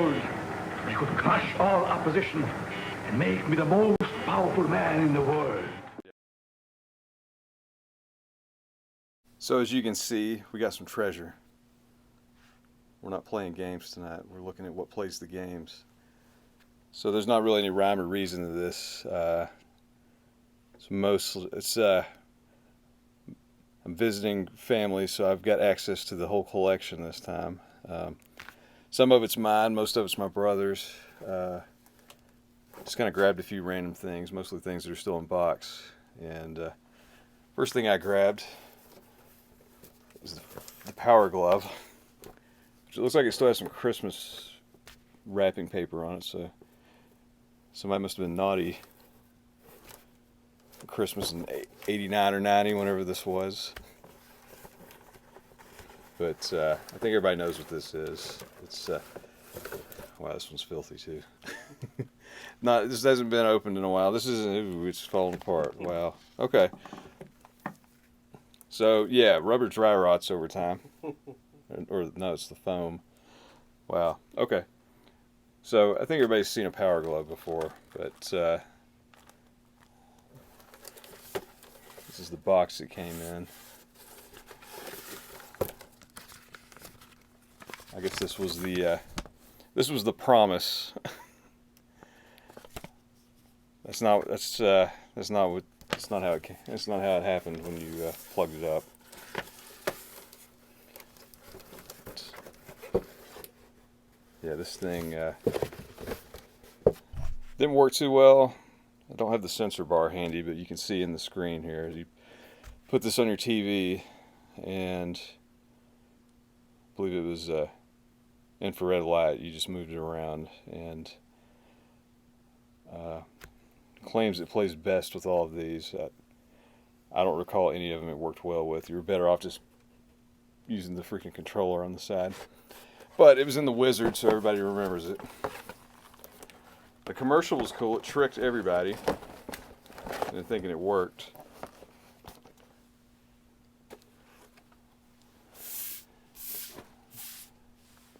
knows he could crush all opposition and make me the most powerful man in the world. So as you can see, we got some treasure. We're not playing games tonight. We're looking at what plays the games. So there's not really any rhyme or reason to this. I'm visiting family, so I've got access to the whole collection this time. Some of it's mine, most of it's my brother's. Just kind of grabbed a few random things, mostly things that are still in box. And first thing I grabbed is the Power Glove, which it looks like it still has some Christmas wrapping paper on it, so somebody must have been naughty for Christmas in 89 or 90, whenever this was. But I think everybody knows what this is. It's wow, this one's filthy too. This hasn't been opened in a while. This isn't. Ooh, it's falling apart. Wow. Okay. So yeah, rubber dry rots over time, or no, it's the foam. Wow. Okay. So I think everybody's seen a Power Glove before, but this is the box it came in. I guess this was the promise. That's not how it happened when you plugged it up. Yeah, this thing didn't work too well. I don't have the sensor bar handy, but you can see in the screen here. You put this on your TV, and I believe it was infrared light. You just moved it around, and claims it plays best with all of these. I don't recall any of them it worked well with. You were better off just using the freaking controller on the side. But it was in the Wizard, so everybody remembers it. The commercial was cool. It tricked everybody into thinking it worked.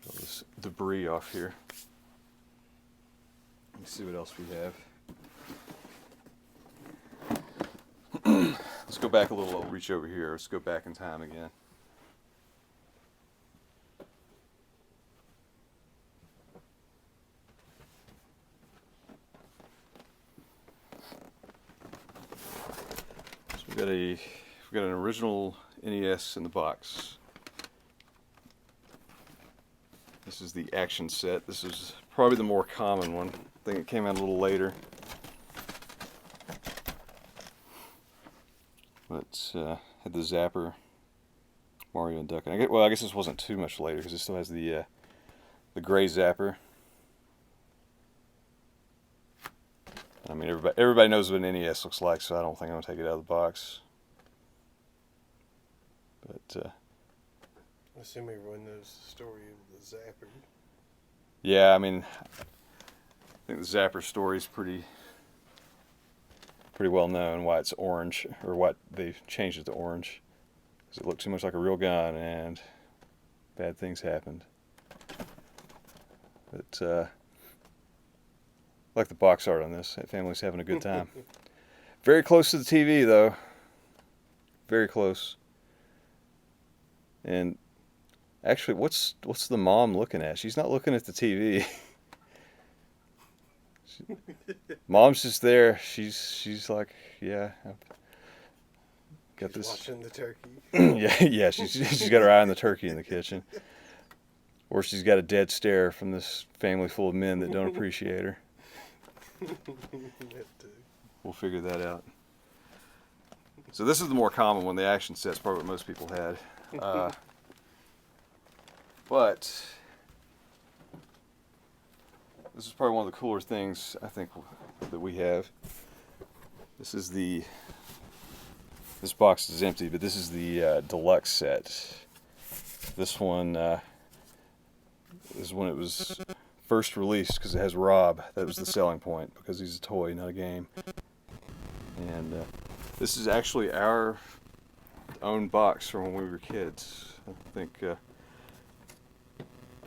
Get all this debris off here. Let's see what else we have. Let's go back a little. I'll reach over here. Let's go back in time again. So we've got an original NES in the box. This is the action set. This is probably the more common one. I think it came out a little later. But had the Zapper, Mario and Duck. And I guess this wasn't too much later because it still has the gray Zapper. I mean, everybody knows what an NES looks like, so I don't think I'm gonna take it out of the box. But I assume everyone knows the story of the Zapper. yeah, I mean, I think the Zapper story is pretty well known, why it's orange, or what they've changed it to orange. Because it looked too much like a real gun and bad things happened. But I like the box art on this. That family's having a good time. Very close to the TV though. Very close. And actually, what's the mom looking at? She's not looking at the TV. Mom's just there. She's like, yeah, I've got this. Watching the turkey. yeah. She's got her eye on the turkey in the kitchen, or she's got a dead stare from this family full of men that don't appreciate her. We'll figure that out. So this is the more common one. The action set's probably what most people had, but this is probably one of the cooler things I think that we have. This box is empty, but this is the deluxe set. This one is when it was first released because it has Rob. That was the selling point, because he's a toy, not a game. And this is actually our own box from when we were kids. I think, did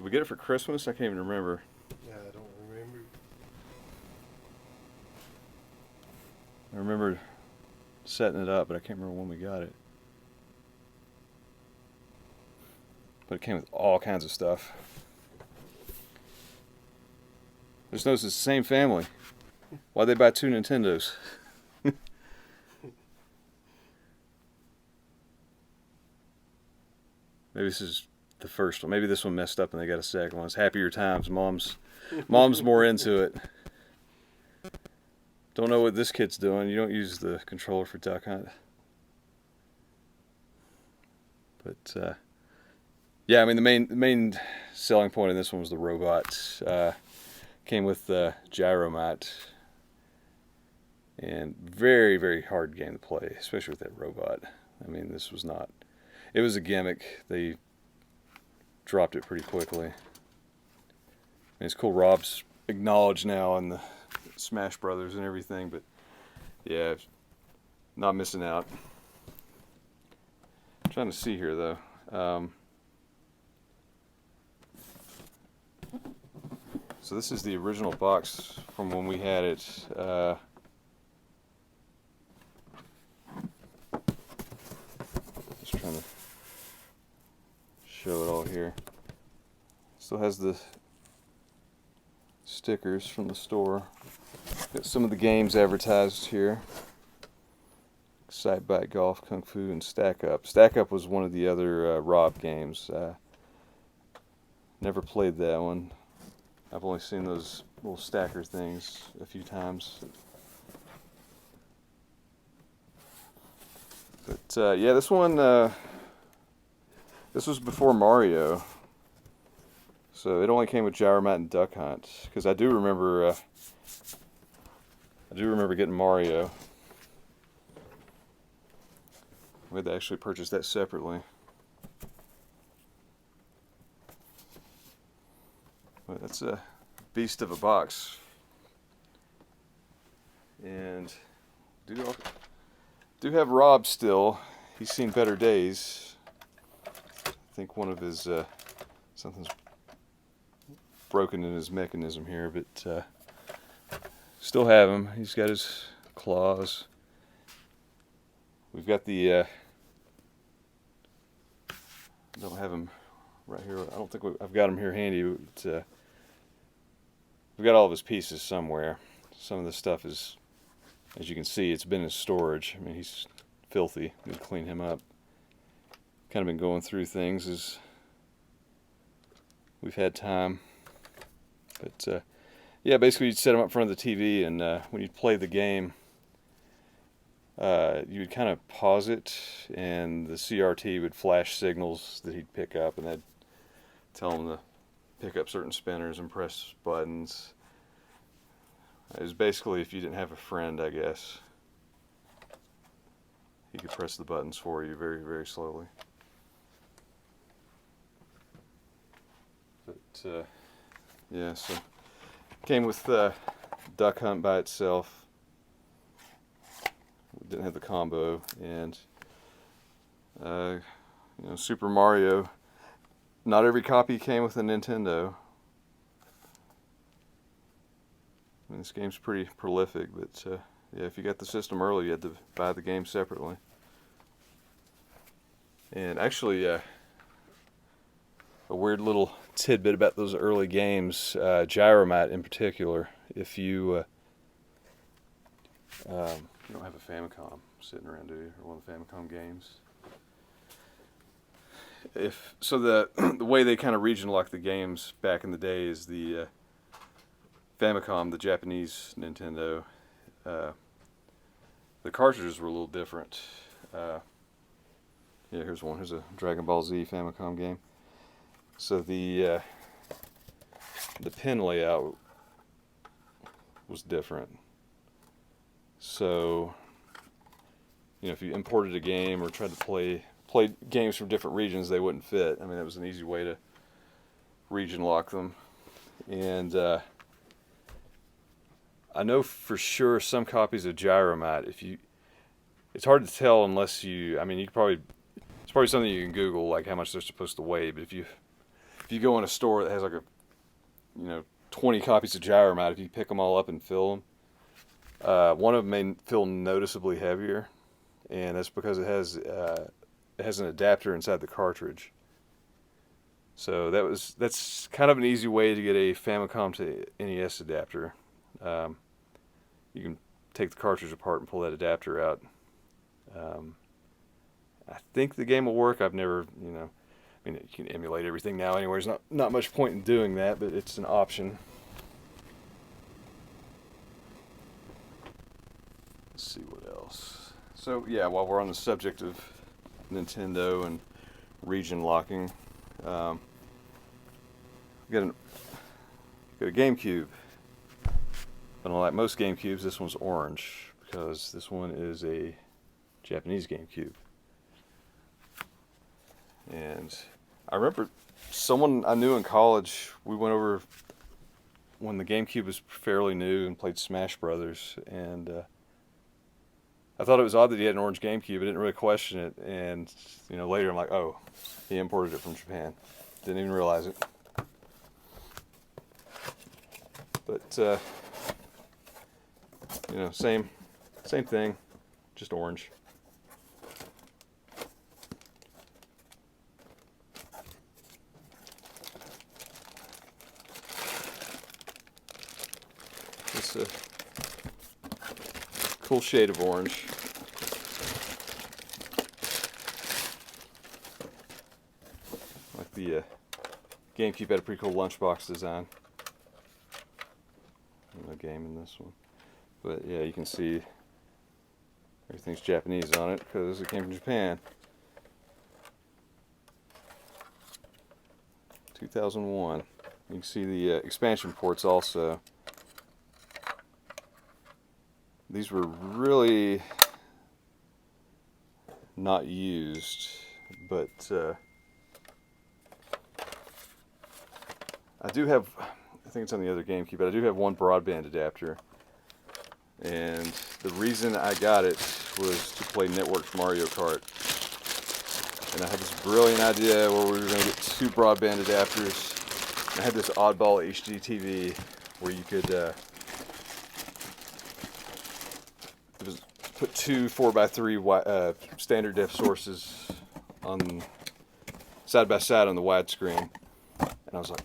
we get it for Christmas? I can't even remember. I remember setting it up, but I can't remember when we got it. But it came with all kinds of stuff. I just noticed it's the same family. Why'd they buy 2 Nintendos? Maybe this is the first one. Maybe this one messed up and they got a second one. It's happier times. Mom's more into it. Don't know what this kid's doing. You don't use the controller for Duck Hunt. But yeah, I mean the main selling point in this one was the robot. Came with the gyromat, and very, very hard game to play, especially with that robot. I mean, this was not. It was a gimmick. They dropped it pretty quickly. And it's cool. Rob's acknowledged now in the Smash Brothers and everything, but yeah, not missing out. I'm trying to see here though. So this is the original box from when we had it. Just trying to show it all here. Still has the stickers from the store. Got some of the games advertised here. Side Bite Golf, Kung Fu, and Stack Up. Stack Up was one of the other Rob games. Never played that one. I've only seen those little stacker things a few times. But yeah, this one, this was before Mario. So it only came with Gyromat and Duck Hunt. Because I do remember getting Mario. We had to actually purchase that separately. But that's a beast of a box. And do have Rob still. He's seen better days. I think one of his something's broken in his mechanism here, but still have him. He's got his claws. We've got the don't have him right here. I don't think I've got him here handy. But, we've got all of his pieces somewhere. Some of the stuff is, as you can see, it's been in storage. I mean, he's filthy. We need to clean him up. Kind of been going through things as we've had time. But yeah, basically you'd set him up in front of the TV, and when you'd play the game, you would kind of pause it, and the CRT would flash signals that he'd pick up, and that'd tell him to pick up certain spinners and press buttons. It was basically if you didn't have a friend, I guess. He could press the buttons for you very, very slowly. But yeah, so came with Duck Hunt by itself. Didn't have the combo, and you know, Super Mario. Not every copy came with a Nintendo. I mean, this game's pretty prolific, but yeah, if you got the system early, you had to buy the game separately. And actually, a weird little tidbit about those early games, Gyromat in particular. If you you don't have a Famicom sitting around, do you? Or one of the Famicom games? So the way they kind of region locked the games back in the day is the Famicom, the Japanese Nintendo, the cartridges were a little different. Yeah, here's one. Here's a Dragon Ball Z Famicom game. So the pin layout was different. So, you know, if you imported a game or tried to play games from different regions, they wouldn't fit. I mean, it was an easy way to region lock them. And I know for sure some copies of Gyromat, it's hard to tell unless I mean, it's probably something you can Google, like how much they're supposed to weigh. But if you go in a store that has like 20 copies of Gyromat, if you pick them all up and fill them, One of them may feel noticeably heavier, and that's because it has an adapter inside the cartridge. So that's kind of an easy way to get a Famicom to NES adapter. You can take the cartridge apart and pull that adapter out. I think the game will work. I've never, I mean, you can emulate everything now anyway. There's not much point in doing that, but it's an option. Let's see what else. So yeah, while we're on the subject of Nintendo and region locking, we got a GameCube. But unlike most GameCubes, this one's orange because this one is a Japanese GameCube. And I remember someone I knew in college, we went over when the GameCube was fairly new and played Smash Brothers, and I thought it was odd that he had an orange GameCube. I didn't really question it, and later I'm like, oh, he imported it from Japan. Didn't even realize it. But same thing, just orange. It's a cool shade of orange. Like the GameCube had a pretty cool lunchbox design. No game in this one. But yeah, you can see everything's Japanese on it because it came from Japan. 2001. You can see the expansion ports also. These were really not used, but I do have, I think it's on the other GameCube, but I do have one broadband adapter. And the reason I got it was to play networked Mario Kart. And I had this brilliant idea where we were going to get two broadband adapters. And I had this oddball HD TV where you could put two 4x3 standard def sources on side by side on the widescreen. And I was like,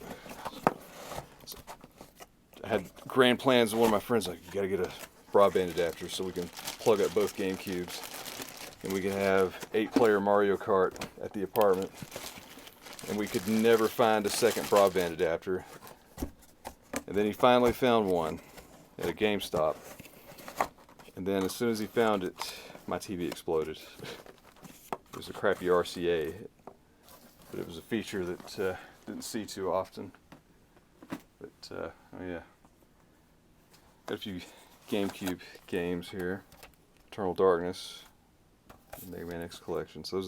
I had grand plans, and one of my friends was like, you gotta get a broadband adapter so we can plug up both GameCubes and we can have 8-player Mario Kart at the apartment. And we could never find a second broadband adapter. And then he finally found one at a GameStop. And then as soon as he found it, my TV exploded. It was a crappy RCA, but it was a feature that didn't see too often. But oh yeah, got a few GameCube games here. Eternal Darkness, Mega Man X Collection. So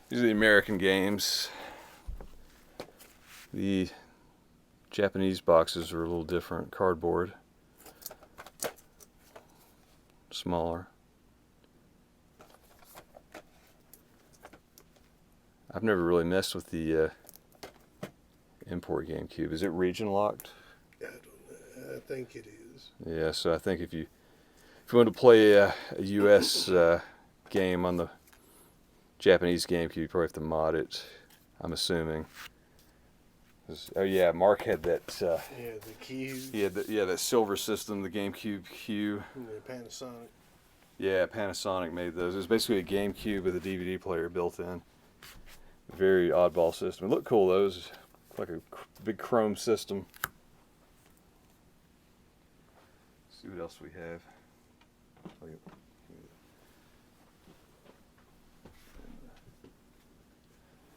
these are the American games. The Japanese boxes are a little different. Cardboard, smaller. I've never really messed with the import GameCube. Is it region locked? I don't know. I think it is. Yeah, so I think if you want to play a US game on the Japanese GameCube, you probably have to mod it, I'm assuming. Oh yeah, Mark had that. Yeah, the Q. He had that silver system, the GameCube Q. The Panasonic. Yeah, Panasonic made those. It was basically a GameCube with a DVD player built in. Very oddball system. It looked cool though. It was like a big chrome system. Let's see what else we have.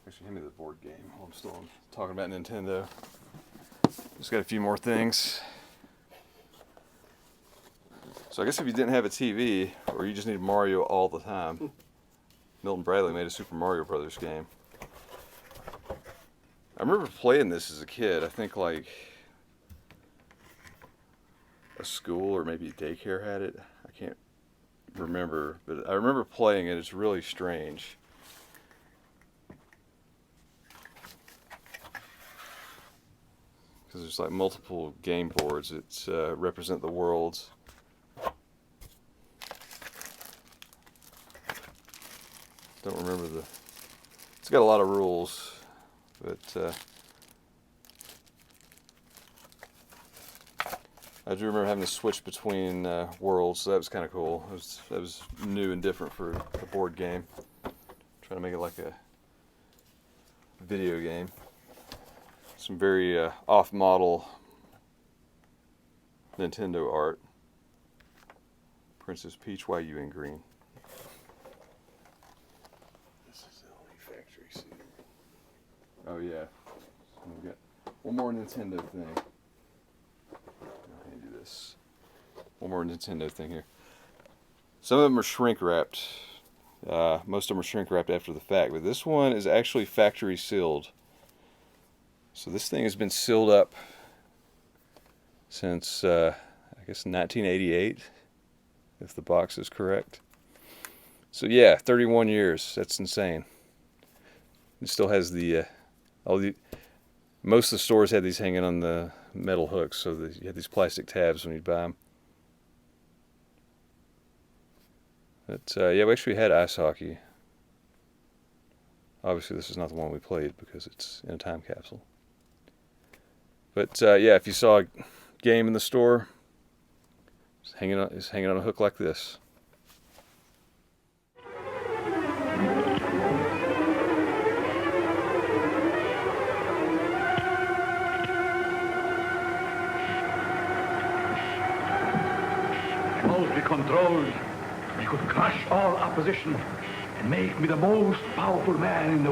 Actually, hand me the board game while I'm still talking about Nintendo. Just got a few more things. So I guess if you didn't have a TV, or you just needed Mario all the time, Milton Bradley made a Super Mario Brothers game. I remember playing this as a kid. I think like a school or maybe daycare had it. I can't remember, but I remember playing it. It's really strange. Because there's like multiple game boards that represent the worlds. don't remember the. It's got a lot of rules, but I do remember having to switch between worlds, so that was kind of cool. That was new and different for a board game. Trying to make it like a video game. Some very off-model Nintendo art. Princess Peach, why you in green? This is the only factory suit. Oh yeah. So we've got one more Nintendo thing. Let me do this. One more Nintendo thing here. Some of them are shrink wrapped. Most of them are shrink wrapped after the fact, but this one is actually factory sealed. So this thing has been sealed up since I guess 1988, if the box is correct. So yeah, 31 years. That's insane. It still has the most of the stores had these hanging on the metal hooks, so that you had these plastic tabs when you'd buy them. But yeah, we actually had ice hockey. Obviously, this is not the one we played because it's in a time capsule. But yeah, if you saw a game in the store, it's hanging on a hook like this. Remotely controlled, I could crush all opposition and make me the most powerful man in the world.